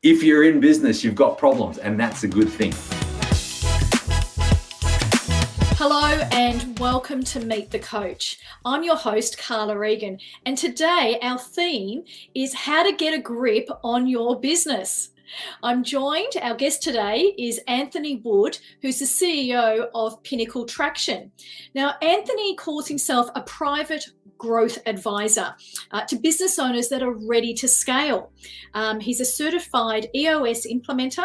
if you're in business, you've got problems, and that's a good thing. Hello and welcome to Meet the Coach. I'm your host, Carla, Egan, and today our theme is how to get a grip on your business. I'm joined, our guest today is Anthony Wood, who's the CEO of Pinnacle Traction. Now, Anthony calls himself a private growth advisor to business owners that are ready to scale. He's a certified EOS implementer.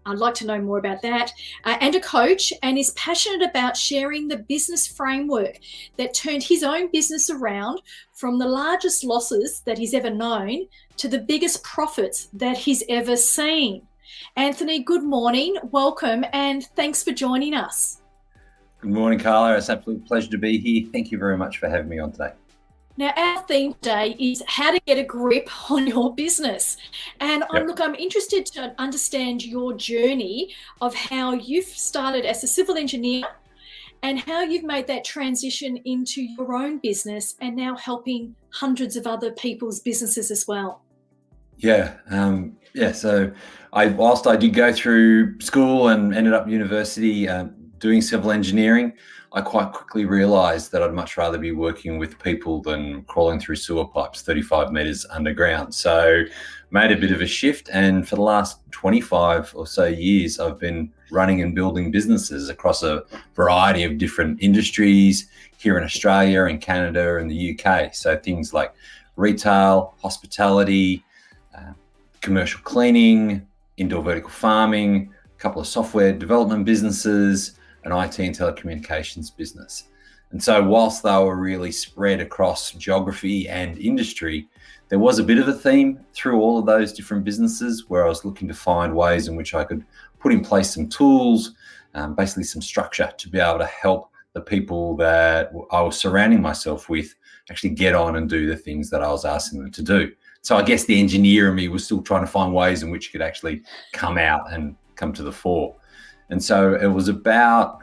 I'd like to know more about that, and a coach, and is passionate about sharing the business framework that turned his own business around from the largest losses that he's ever known to the biggest profits that he's ever seen. Anthony, good morning, welcome, and thanks for joining us. Good morning, Carla. It's an absolute pleasure to be here. Thank you very much for having me on today. Now, our theme today is how to get a grip on your business. And I'm interested to understand your journey of how you've started as a civil engineer and how you've made that transition into your own business and now helping hundreds of other people's businesses as well. So whilst I did go through school and ended up university doing civil engineering, I quite quickly realised that I'd much rather be working with people than crawling through sewer pipes 35 metres underground. So made a bit of a shift, and for the last 25 or so years, I've been running and building businesses across a variety of different industries here in Australia and Canada and the UK. So things like retail, hospitality, commercial cleaning, indoor vertical farming, a couple of software development businesses, an IT and telecommunications business. And so whilst they were really spread across geography and industry, there was a bit of a theme through all of those different businesses where I was looking to find ways in which I could put in place some tools, basically some structure to be able to help the people that I was surrounding myself with actually get on and do the things that I was asking them to do. So I guess the engineer in me was still trying to find ways in which it could actually come out and come to the fore. And so it was about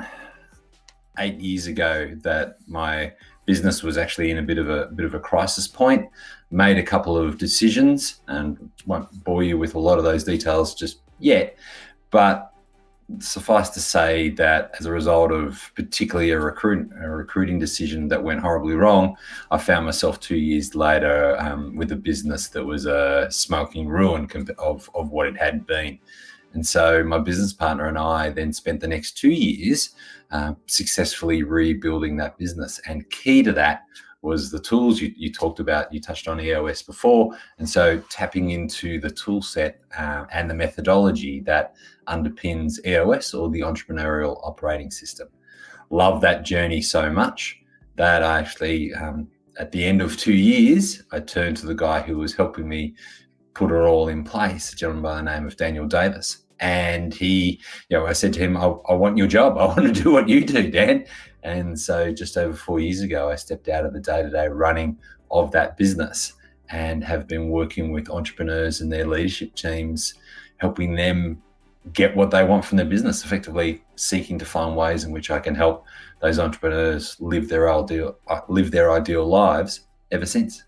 8 years ago that my business was actually in a bit of a crisis point. Made a couple of decisions, and won't bore you with a lot of those details just yet, but suffice to say that as a result of particularly a recruiting decision that went horribly wrong, I found myself 2 years later with a business that was a smoking ruin of what it had been. And so my business partner and I then spent the next 2 years successfully rebuilding that business. And key to that was the tools you talked about. You touched on EOS before. And so tapping into the tool set and the methodology that underpins EOS, or the entrepreneurial operating system. Love that journey so much that I actually, at the end of 2 years, I turned to the guy who was helping me put it all in place, a gentleman by the name of Daniel Davis. And I said to him, I want your job. I want to do what you do, Dan. And so just over 4 years ago, I stepped out of the day-to-day running of that business and have been working with entrepreneurs and their leadership teams, helping them get what they want from their business, effectively seeking to find ways in which I can help those entrepreneurs live their ideal lives ever since.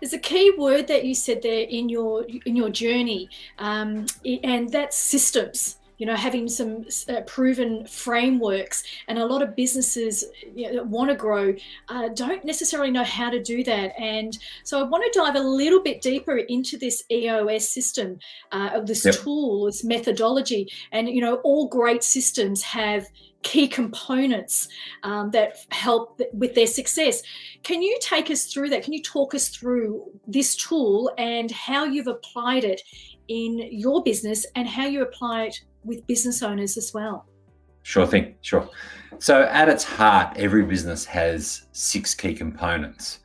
There's a key word that you said there in your journey, and that's systems. Having some proven frameworks, and a lot of businesses that want to grow don't necessarily know how to do that. And so I want to dive a little bit deeper into this EOS system, this tool, this methodology. And all great systems have key components that help with their success. Can you take us through that? Can you talk us through this tool and how you've applied it in your business and how you apply it with business owners as well? Sure thing, sure. So at its heart, every business has 6 key components.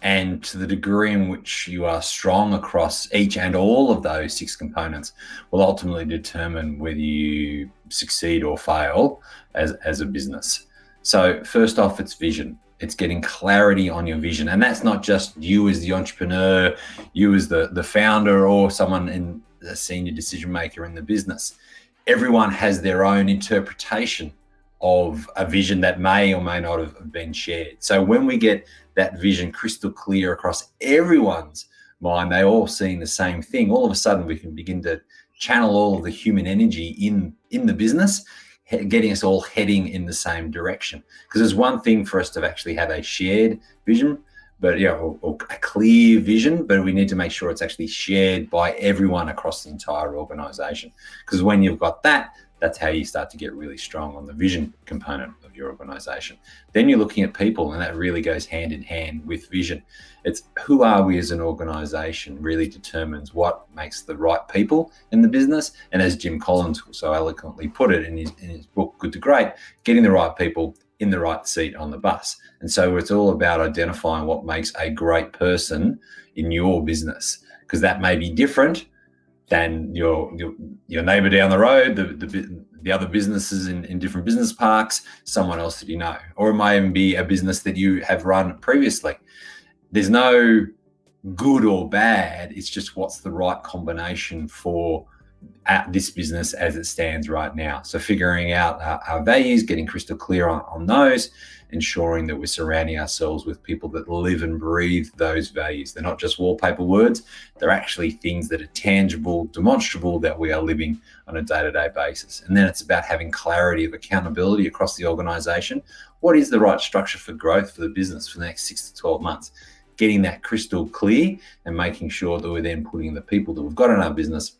And to the degree in which you are strong across each and all of those 6 components will ultimately determine whether you succeed or fail as a business. So first off, it's vision. It's getting clarity on your vision. And that's not just you as the entrepreneur, you as the founder, or someone in a senior decision maker in the business. Everyone has their own interpretation of a vision that may or may not have been shared. So when we get that vision crystal clear across everyone's mind, they all seeing the same thing, all of a sudden we can begin to channel all of the human energy in the business, getting us all heading in the same direction. Because there's one thing for us to actually have a shared vision, but or a clear vision, but we need to make sure it's actually shared by everyone across the entire organization. Because when you've got that, that's how you start to get really strong on the vision component of your organization. Then you're looking at people, and that really goes hand in hand with vision. It's who are we as an organization really determines what makes the right people in the business. And as Jim Collins so eloquently put it in his book, Good to Great, getting the right people in the right seat on the bus. And so it's all about identifying what makes a great person in your business, because that may be different than your neighbor down the road, the other businesses in different business parks, someone else that you know, or it may even be a business that you have run previously. There's no good or bad. It's just what's the right combination for at this business as it stands right now. So figuring out our values, getting crystal clear on those, ensuring that we're surrounding ourselves with people that live and breathe those values. They're not just wallpaper words. They're actually things that are tangible, demonstrable, that we are living on a day-to-day basis. And then it's about having clarity of accountability across the organization. What is the right structure for growth for the business for the next 6 to 12 months? Getting that crystal clear and making sure that we're then putting the people that we've got in our business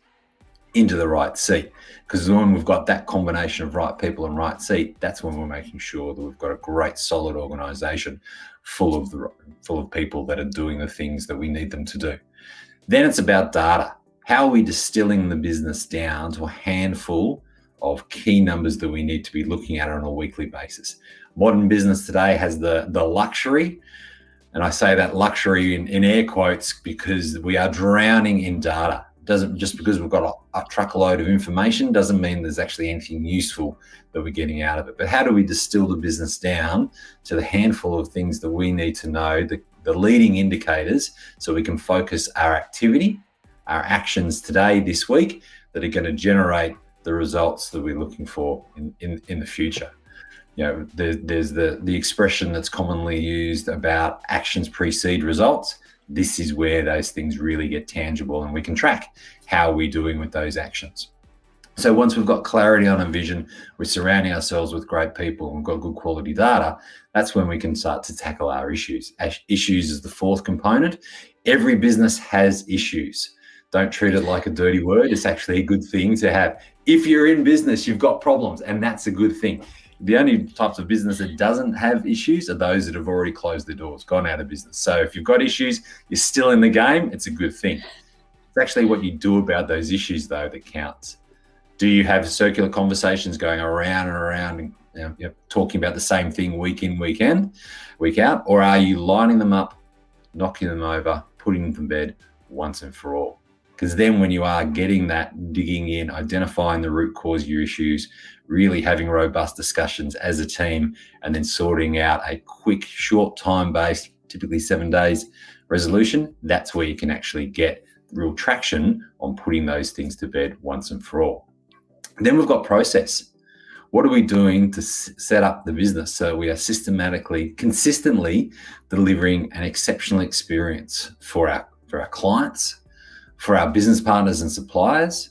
into the right seat. Because when we've got that combination of right people and right seat, that's when we're making sure that we've got a great solid organization full of people that are doing the things that we need them to do. Then it's about data. How are we distilling the business down to a handful of key numbers that we need to be looking at on a weekly basis? Modern business today has the luxury, and I say that luxury in air quotes, because we are drowning in data. Doesn't just because we've got a truckload of information doesn't mean there's actually anything useful that we're getting out of it. But how do we distill the business down to the handful of things that we need to know, the leading indicators, so we can focus our activity, our actions today, this week, that are going to generate the results that we're looking for in the future. There's the expression that's commonly used about actions precede results. This is where those things really get tangible, and we can track how we're doing with those actions. So once we've got clarity on a vision, we're surrounding ourselves with great people and we've got good quality data, that's when we can start to tackle our issues. Issues is the fourth component. Every business has issues. Don't treat it like a dirty word. It's actually a good thing to have. If you're in business, you've got problems, and that's a good thing. The only types of business that doesn't have issues are those that have already closed their doors, gone out of business. So if you've got issues, you're still in the game, it's a good thing. It's actually what you do about those issues, though, that counts. Do you have circular conversations going around and around, and talking about the same thing week in, week out? Or are you lining them up, knocking them over, putting them to bed once and for all? Because then when you are getting that, digging in, identifying the root cause of your issues, really having robust discussions as a team, and then sorting out a quick, short time-based, typically 7 days resolution, that's where you can actually get real traction on putting those things to bed once and for all. Then we've got process. What are we doing to set up the business so we are systematically, consistently delivering an exceptional experience for our clients, for our business partners and suppliers,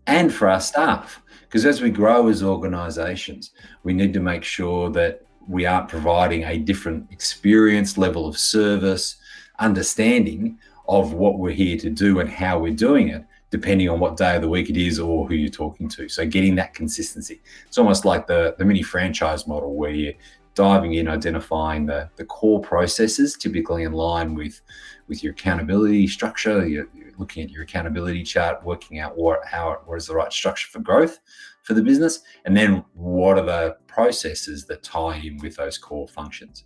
and for our staff? Because as we grow as organizations, we need to make sure that we aren't providing a different experience, level of service, understanding of what we're here to do and how we're doing it, depending on what day of the week it is or who you're talking to. So getting that consistency. It's almost like the mini franchise model, where you're diving in, identifying the core processes, typically in line with your accountability structure. You're looking at your accountability chart, working out what is the right structure for growth for the business, and then what are the processes that tie in with those core functions,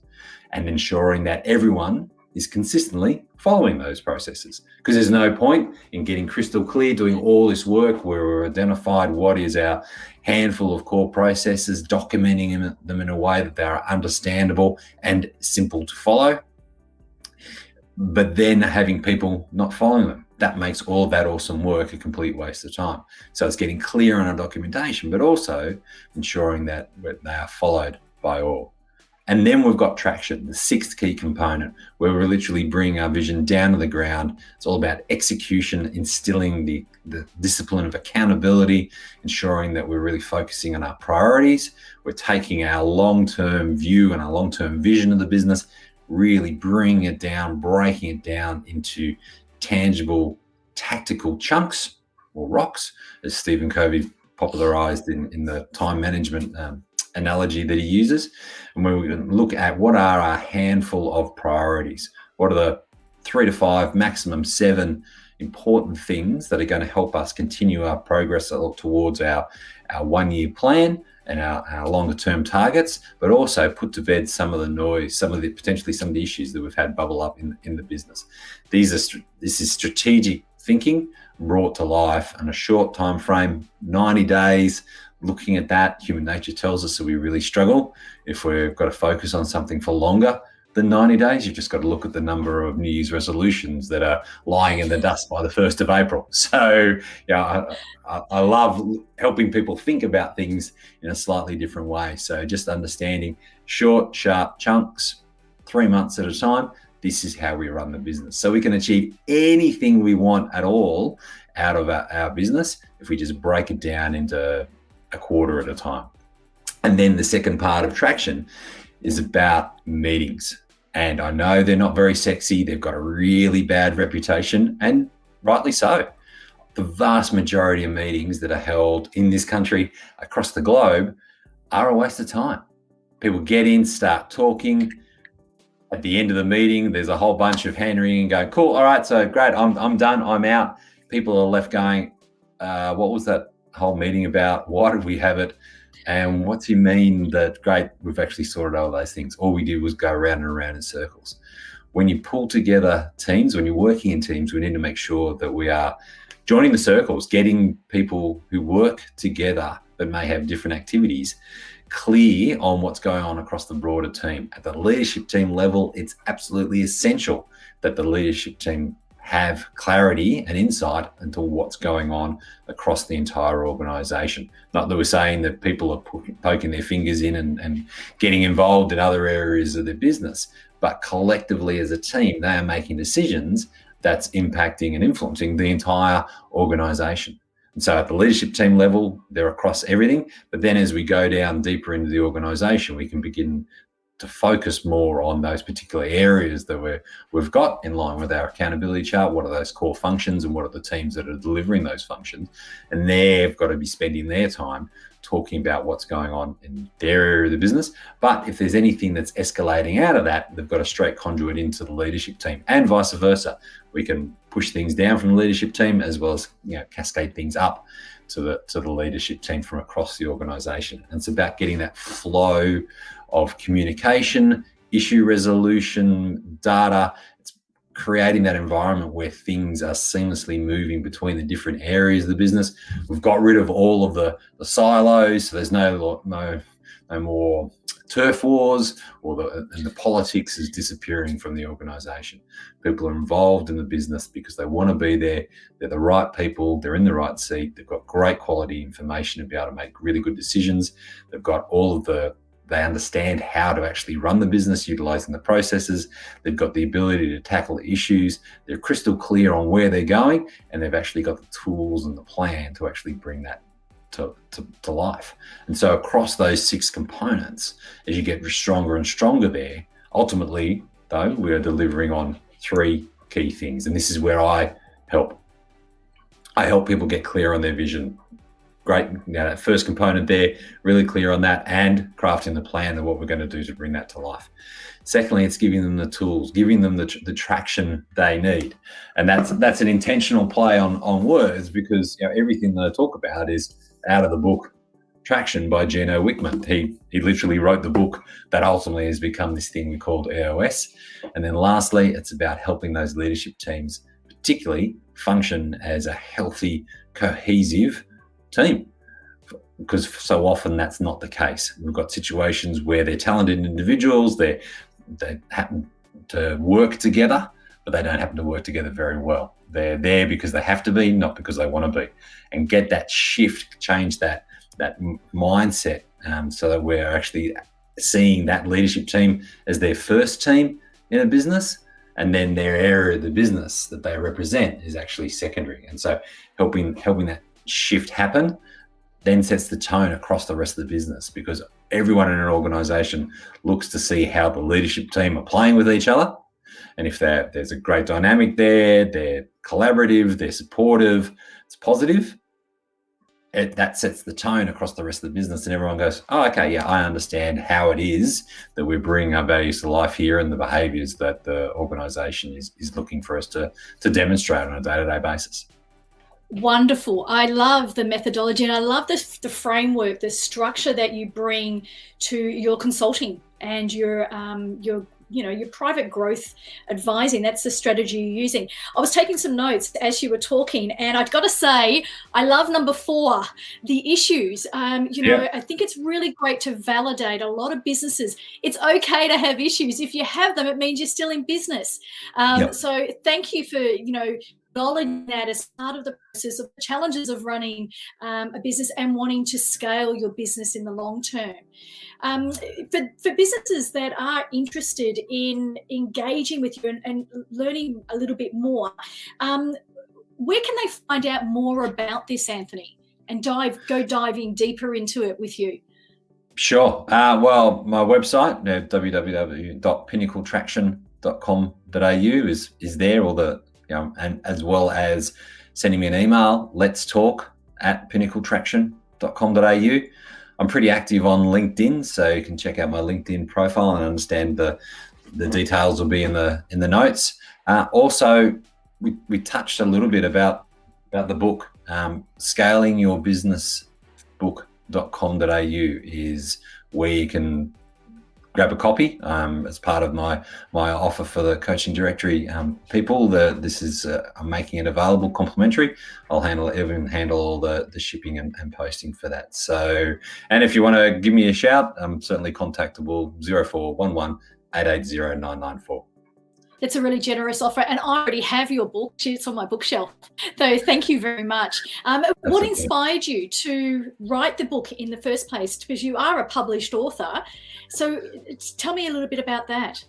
and ensuring that everyone is consistently following those processes. Because there's no point in getting crystal clear, doing all this work where we're identified what is our handful of core processes, documenting them in a way that they are understandable and simple to follow, but then having people not following them. That makes all of that awesome work a complete waste of time. So it's getting clear on our documentation, but also ensuring that they are followed by all. And then we've got traction, the sixth key component, where we're literally bringing our vision down to the ground. It's all about execution, instilling the discipline of accountability, ensuring that we're really focusing on our priorities. We're taking our long-term view and our long-term vision of the business, really bringing it down, breaking it down into tangible, tactical chunks or rocks, as Stephen Covey popularized in the time management analogy that he uses. And when we look at what are a handful of priorities, what are the 3 to 5, maximum 7 important things that are going to help us continue our progress towards our 1-year plan and our longer term targets, but also put to bed some of the noise, potentially some of the issues that we've had bubble up in the business. This is strategic thinking brought to life in a short time frame, 90 days. Looking at that, human nature tells us that we really struggle if we've got to focus on something for longer than 90 days. You've just got to look at the number of New Year's resolutions that are lying in the dust by the 1st of April. So, I love helping people think about things in a slightly different way. So just understanding short, sharp chunks, 3 months at a time. This is how we run the business. So we can achieve anything we want at all out of our business if we just break it down into a quarter at a time. And then the second part of traction is about meetings. And I know they're not very sexy. They've got a really bad reputation, and rightly so. The vast majority of meetings that are held in this country, across the globe, are a waste of time. People get in, start talking. At the end of the meeting, there's a whole bunch of hand wringing and going, cool, all right, so great, I'm done, I'm out. People are left going, what was that whole meeting about? Why did we have it? And what do you mean that, great, we've actually sorted all those things? All we did was go around and around in circles. When you pull together teams, when you're working in teams, we need to make sure that we are joining the circles, getting people who work together but may have different activities clear on what's going on across the broader team. At the leadership team level, it's absolutely essential that the leadership team have clarity and insight into what's going on across the entire organization. Not that we're saying that people are poking their fingers in and getting involved in other areas of their business, but collectively as a team, they are making decisions that's impacting and influencing the entire organization. And so at the leadership team level, they're across everything. But then as we go down deeper into the organization, we can begin to focus more on those particular areas that we've got in line with our accountability chart. What are those core functions and what are the teams that are delivering those functions? And they've got to be spending their time talking about what's going on in their area of the business. But if there's anything that's escalating out of that, they've got a straight conduit into the leadership team, and vice versa. We can push things down from the leadership team as well as cascade things up to the leadership team from across the organization. And it's about getting that flow of communication, issue resolution, data. It's creating that environment where things are seamlessly moving between the different areas of the business. We've got rid of all of the silos, so there's no more turf wars, and the politics is disappearing from the organization. People are involved in the business because they want to be there. They're the right people. They're in the right seat. They've got great quality information to be able to make really good decisions. They've got they understand how to actually run the business, utilizing the processes. They've got the ability to tackle issues. They're crystal clear on where they're going, and they've actually got the tools and the plan to actually bring that to life. And so across those 6 components, as you get stronger and stronger there, ultimately, though, we are delivering on 3 key things. And this is where I help people get clear on their vision. Great, that first component there, really clear on that, and crafting the plan of what we're going to do to bring that to life. Secondly, it's giving them the tools, giving them the traction they need. And that's an intentional play on words, because everything that I talk about is out of the book Traction by Gino Wickman. He literally wrote the book that ultimately has become this thing we called EOS. And then lastly, it's about helping those leadership teams particularly function as a healthy, cohesive team, because so often that's not the case. We've got situations where they're talented individuals, they happen to work together, but they don't happen to work together very well. They're there because they have to be, not because they want to be. And get that shift, change that mindset, so that we're actually seeing that leadership team as their first team in a business, and then their area of the business that they represent is actually secondary. And so helping that shift happen then sets the tone across the rest of the business, because everyone in an organization looks to see how the leadership team are playing with each other. And if there's a great dynamic there, they're collaborative, they're supportive, it's positive, that sets the tone across the rest of the business, and everyone goes, oh, okay, yeah, I understand how it is that we're bringing our values to life here and the behaviors that the organization is looking for us to demonstrate on a day-to-day basis. Wonderful. I love the methodology, and I love the framework, the structure that you bring to your consulting and your private growth advising. That's the strategy you're using. I was taking some notes as you were talking, and I've got to say, I love number 4, the issues. I think it's really great to validate a lot of businesses. It's okay to have issues. If you have them, it means you're still in business. So thank you for, acknowledging that as part of the process of the challenges of running a business and wanting to scale your business in the long term. For businesses that are interested in engaging with you and learning a little bit more, where can they find out more about this, Anthony, and go diving deeper into it with you? Sure. Well, my website, www.pinnacletraction.com.au is there, all the and as well as sending me an email, letstalk@pinnacletraction.com.au. I'm pretty active on LinkedIn, so you can check out my LinkedIn profile and understand the details will be in the notes. Also, we touched a little bit about the book. Scaling Your Business book.com.au is where you can grab a copy as part of my offer for the coaching directory people. I'm making it available complimentary. I'll handle all the shipping and posting for that. So, and if you want to give me a shout, I'm certainly contactable, 0411 880 994. It's a really generous offer, and I already have your book. It's on my bookshelf. So thank you very much. What inspired you to write the book in the first place? Because you are a published author. So tell me a little bit about that.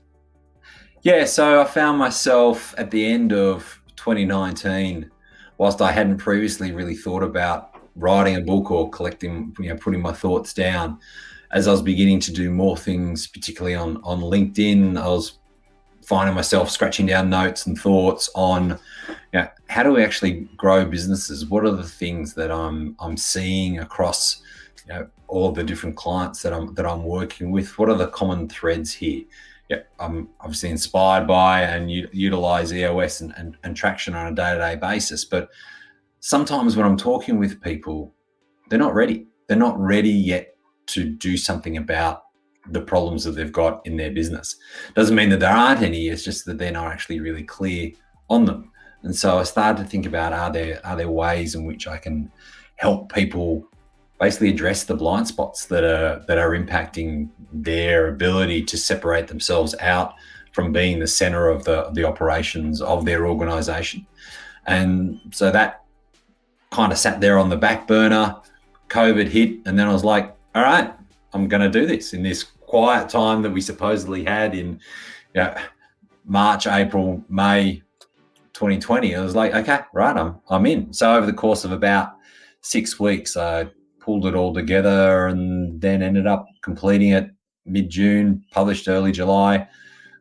Yeah, so I found myself at the end of 2019, whilst I hadn't previously really thought about writing a book or collecting, putting my thoughts down, as I was beginning to do more things, particularly on LinkedIn, I was finding myself scratching down notes and thoughts on, how do we actually grow businesses? What are the things that I'm seeing across, all of the different clients that I'm working with? What are the common threads here? I'm obviously inspired by and utilize EOS and traction on a day-to-day basis, but sometimes when I'm talking with people, they're not ready. They're not ready yet to do something about the problems that they've got in their business. Doesn't mean that there aren't any, it's just that they're not actually really clear on them. And so I started to think about, are there ways in which I can help people basically address the blind spots that are impacting their ability to separate themselves out from being the center of the operations of their organization. And so that kind of sat there on the back burner. COVID hit, and then I was like, all right, I'm going to do this in this quiet time that we supposedly had in March, April, May 2020. I was like, okay, right, I'm in. So over the course of about 6 weeks, I pulled it all together and then ended up completing it mid-June, published early July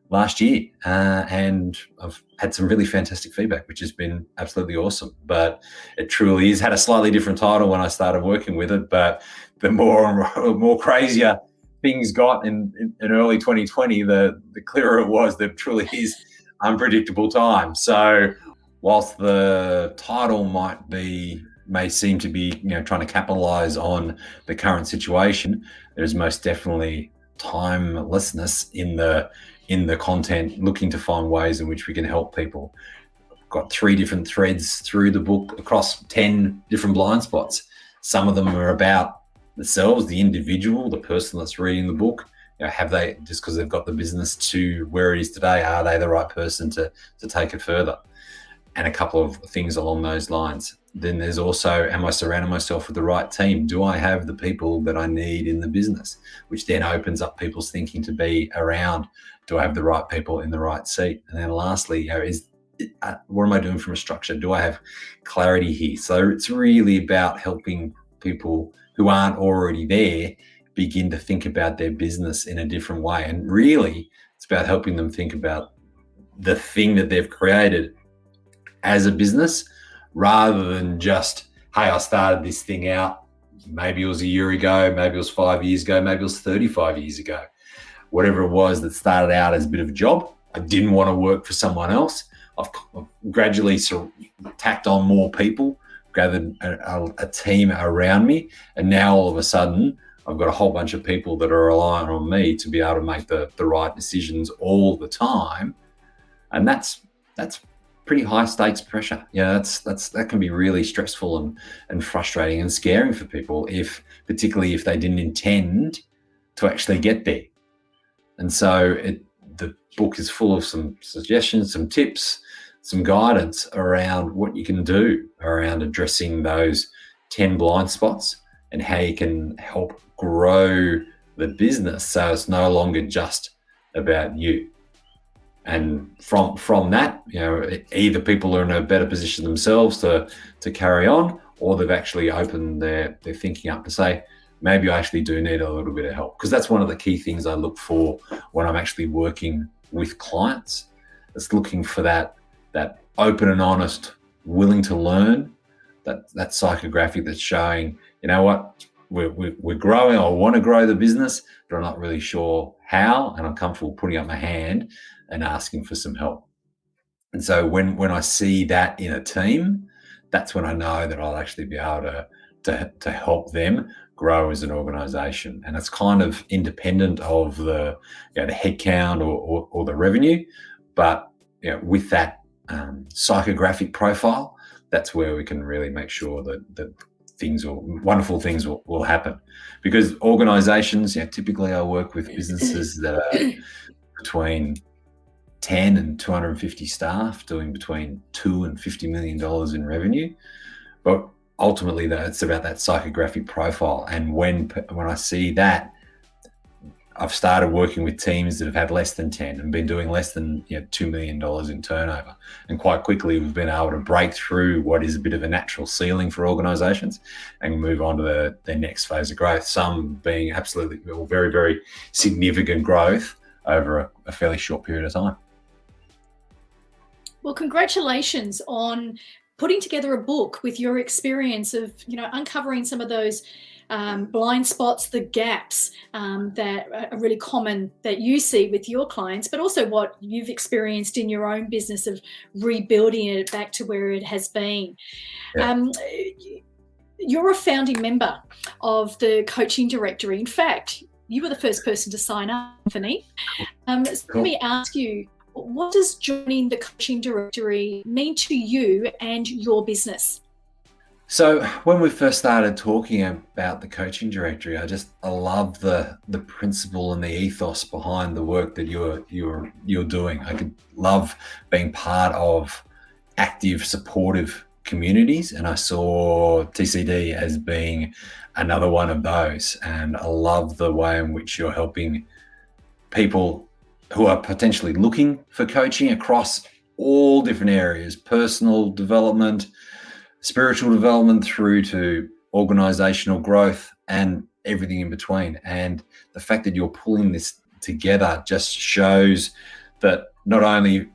last year. And I've had some really fantastic feedback, which has been absolutely awesome. But it truly is had a slightly different title when I started working with it, but the more crazier things got in early 2020, the clearer it was that truly is unpredictable time. So whilst the title may seem to be, trying to capitalize on the current situation, there's most definitely timelessness in the content, looking to find ways in which we can help people. I've got 3 different threads through the book across 10 different blind spots. Some of them are about themselves, the individual, the person that's reading the book. Have they, just because they've got the business to where it is today, are they the right person to take it further? and a couple of things along those lines. Then there's also, am I surrounding myself with the right team? Do I have the people that I need in the business? Which then opens up people's thinking to be around, do I have the right people in the right seat? And then lastly, what am I doing from a structure? Do I have clarity here? So it's really about helping people who aren't already there begin to think about their business in a different way. And really, it's about helping them think about the thing that they've created as a business, rather than just, hey, I started this thing out, maybe it was a year ago, maybe it was 5 years ago, maybe it was 35 years ago. Whatever it was that started out as a bit of a job, I didn't want to work for someone else. I've gradually tacked on more people, gathered a team around me, and now all of a sudden I've got a whole bunch of people that are relying on me to be able to make the right decisions all the time. And that's pretty high stakes pressure. That can be really stressful and frustrating and scary for people, particularly if they didn't intend to actually get there. And so the book is full of some suggestions, some tips, some guidance around what you can do around addressing those 10 blind spots and how you can help grow the business so it's no longer just about you. And from that, either people are in a better position themselves to carry on, or they've actually opened their thinking up to say, maybe I actually do need a little bit of help. Because that's one of the key things I look for when I'm actually working with clients. It's looking for that open and honest, willing to learn, that psychographic that's showing, you know what, we're growing, I want to grow the business, but I'm not really sure how, and I'm comfortable putting up my hand and asking for some help. And so when I see that in a team, that's when I know that I'll actually be able to help them grow as an organization. And it's kind of independent of the headcount or the revenue, but with that psychographic profile, that's where we can really make sure that wonderful things will happen. Because organizations, typically I work with businesses that are between 10 and 250 staff, doing between $2 and $50 million in revenue. But ultimately, though, it's about that psychographic profile. And when I see that, I've started working with teams that have had less than 10 and been doing less than $2 million in turnover. And quite quickly, we've been able to break through what is a bit of a natural ceiling for organizations and move on to their next phase of growth. Some being absolutely very, very significant growth over a fairly short period of time. Well, congratulations on putting together a book with your experience of, uncovering some of those blind spots, the gaps that are really common that you see with your clients, but also what you've experienced in your own business of rebuilding it back to where it has been. Yeah. You're a founding member of the coaching directory. In fact, you were the first person to sign up, Anthony. Cool. Let me ask you, what does joining the coaching directory mean to you and your business? So when we first started talking about the coaching directory, I love the principle and the ethos behind the work that you're doing. I could love being part of active, supportive communities, and I saw TCD as being another one of those. And I love the way in which you're helping people who are potentially looking for coaching across all different areas: personal development, spiritual development, through to organizational growth and everything in between. And the fact that you're pulling this together just shows that not only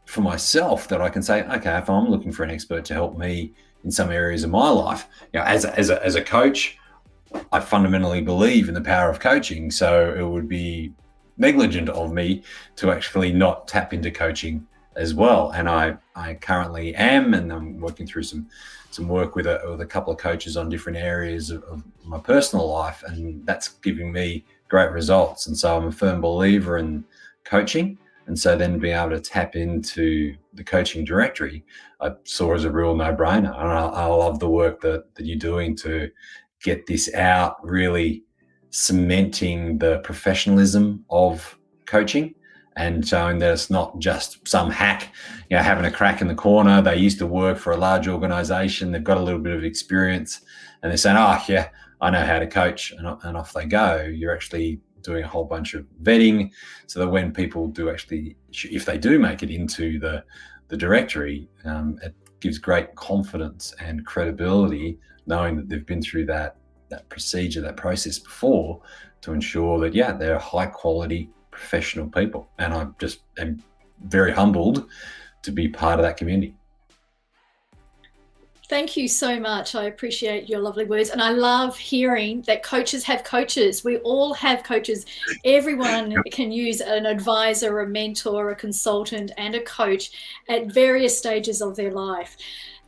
for myself that I can say, okay, if I'm looking for an expert to help me in some areas of my life, as a coach, I fundamentally believe in the power of coaching. So it would be negligent of me to actually not tap into coaching as well. And I currently am, and I'm working through some work with a couple of coaches on different areas of my personal life, and that's giving me great results. And so I'm a firm believer in coaching. And so then being able to tap into the coaching directory, I saw as a real no-brainer. And I love the work that you're doing to get this out, really cementing the professionalism of coaching and showing that it's not just some hack, having a crack in the corner. They used to work for a large organization. They've got a little bit of experience and they're saying, oh yeah, I know how to coach, and off they go. You're actually doing a whole bunch of vetting so that when people do actually, if they do make it into the directory, it gives great confidence and credibility knowing that they've been through that procedure, that process before, to ensure that, yeah, they're high quality professional people. And I just am very humbled to be part of that community. Thank you so much. I appreciate your lovely words. And I love hearing that coaches have coaches. We all have coaches. Everyone can use an advisor, a mentor, a consultant, and a coach at various stages of their life.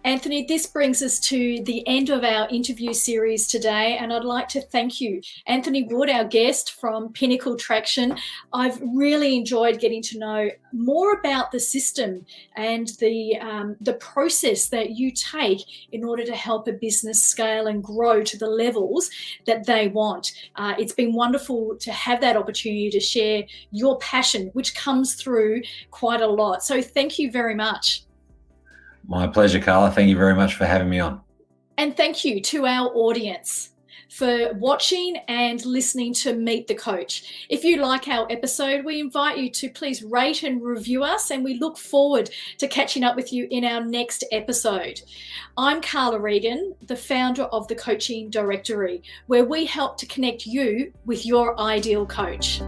Anthony, this brings us to the end of our interview series today, and I'd like to thank you. Anthony Wood, our guest from Pinnacle Traction. I've really enjoyed getting to know more about the system and the process that you take in order to help a business scale and grow to the levels that they want. It's been wonderful to have that opportunity to share your passion, which comes through quite a lot. So thank you very much. My pleasure, Carla. Thank you very much for having me on. And thank you to our audience for watching and listening to Meet the Coach. If you like our episode, we invite you to please rate and review us, and we look forward to catching up with you in our next episode. I'm Carla Egan, the founder of the Coaching Directory, where we help to connect you with your ideal coach.